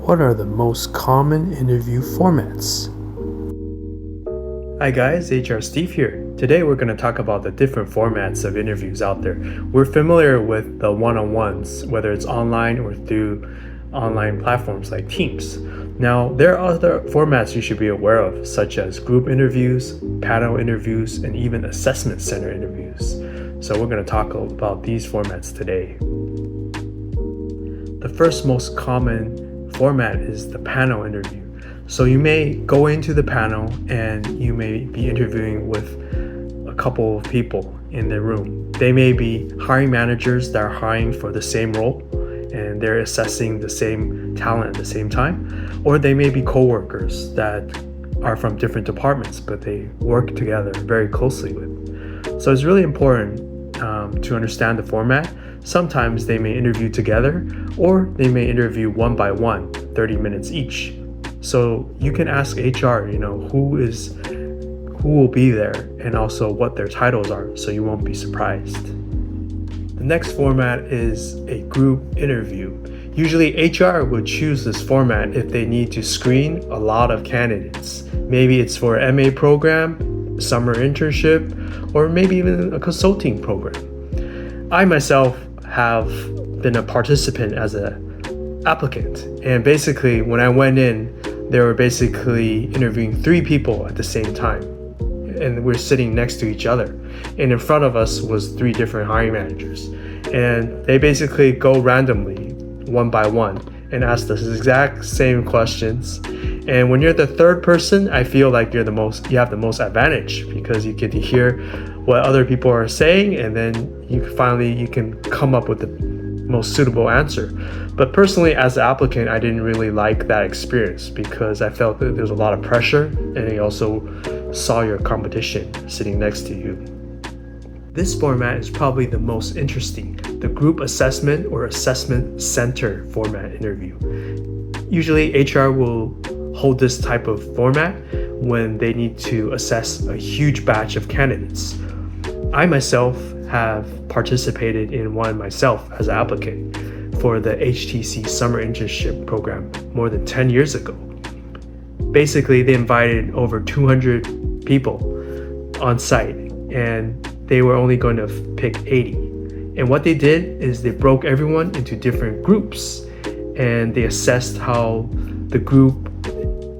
What are the most common interview formats? Hi guys, HR Steve here. Today we're going to talk about the different formats of interviews out there. We're familiar with the one-on-ones, whether it's online or through online platforms like Teams. Now, there are other formats you should be aware of, such as group interviews, panel interviews, and even assessment center interviews. So we're going to talk about these formats today. The first most common format is the panel interview. So you may go into the panel and you may be interviewing with a couple of people in the room. They may be hiring managers that are hiring for the same role and they're assessing the same talent at the same time, or they may be coworkers that are from different departments but they work together very closely with. So it's really important to understand the format. Sometimes they may interview together or they may interview one by one, 30 minutes each. So you can ask HR, who will be there and also what their titles are, so you won't be surprised. The next format is a group interview. Usually HR would choose this format if they need to screen a lot of candidates. Maybe it's for an MA program, summer internship, or maybe even a consulting program. I myself have been a participant as an applicant, and basically when I went in, they were basically interviewing 3 people at the same time, and we're sitting next to each other, and in front of us was 3 different hiring managers, and they basically go randomly one by one and ask the exact same questions. And when you're the third person, I feel like you have the most advantage, because you get to hear what other people are saying, and then you can come up with the most suitable answer. But personally, as an applicant, I didn't really like that experience because I felt that there was a lot of pressure, and you also saw your competition sitting next to you. This format is probably the most interesting, the group assessment or assessment center format interview. Usually HR will hold this type of format when they need to assess a huge batch of candidates. I myself have participated in one myself as an applicant for the HTC summer internship program more than 10 years ago. Basically, they invited over 200 people on site, and they were only going to pick 80. And what they did is they broke everyone into different groups, and they assessed how the group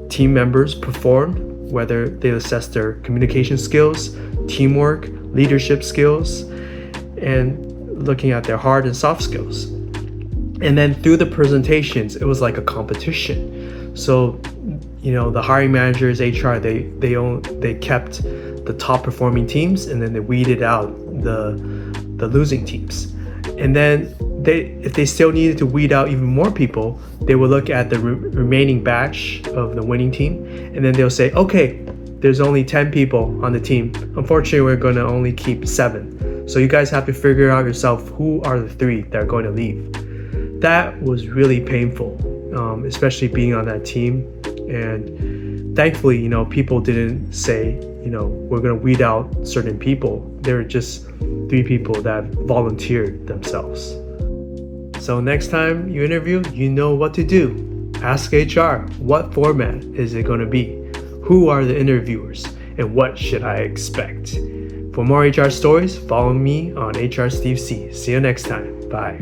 team members performed, whether they assessed their communication skills, teamwork, leadership skills, and looking at their hard and soft skills. And then through the presentations, it was like a competition. So, the hiring managers, HR, they kept the top performing teams, and then they weeded out the losing teams. And then if they still needed to weed out even more people, they would look at the remaining batch of the winning team, and then they'll say, okay, there's only 10 people on the team. Unfortunately, we're going to only keep 7. So you guys have to figure out yourself who are the 3 that are going to leave. That was really painful, especially being on that team. And thankfully, people didn't say, we're going to weed out certain people. There were just 3 people that volunteered themselves. So next time you interview, you know what to do. Ask HR, what format is it going to be? Who are the interviewers? And what should I expect? For more HR stories, follow me on HR Steve C. See you next time. Bye.